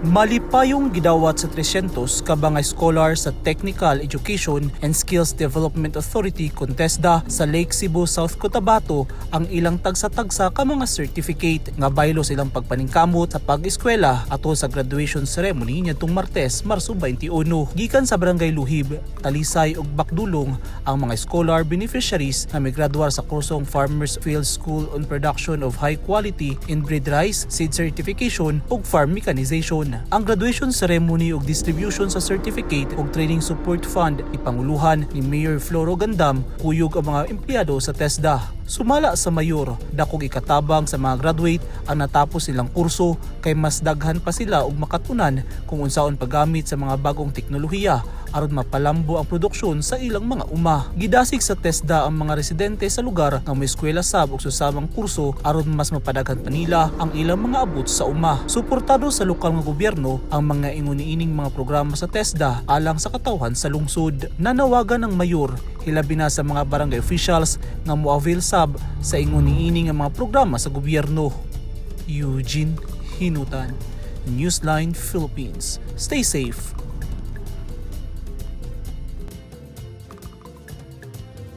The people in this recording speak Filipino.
Malipayong gidawat sa 300 ka mga scholar sa Technical Education and Skills Development Authority Contesda sa Lake Cebu, South Cotabato ang ilang tagsa-tagsa ka mga certificate nga baylo silang pagpaningkamot sa pag-eskwela ato sa graduation ceremony niadtong Martes, Marso 21. Gikan sa Barangay Luhib, Talisay ug Bakdulong ang mga scholar beneficiaries nga migraduar sa kursong Farmers Field School on Production of High Quality Inbred Rice, Seed Certification ug Farm Mechanization. Ang graduation ceremony ug distribution sa certificate ug training support fund ipanguluhan ni Mayor Floro Gandam kuyog ang mga empleyado sa TESDA. Sumala sa mayor, dakong ikatabang sa mga graduate ang natapos silang kurso kay mas daghan pa sila og makatunan kung unsaon paggamit sa mga bagong teknolohiya aron mapalambo ang produksyon sa ilang mga uma. Gidasig sa TESDA ang mga residente sa lugar nga may eskwela sab ug susamang kurso aron mas mapadaghan pa nila ang ilang mga abot sa uma. Suportado sa lokal nga gobyerno ang mga inguni-ining mga programa sa TESDA alang sa katawhan sa lungsod. Nanawagan ng mayor hilabi na sa mga barangay officials nga moavail sab sa inguni-ining nga mga programa sa gobyerno. Eugene Hinutan, Newsline Philippines. Stay safe.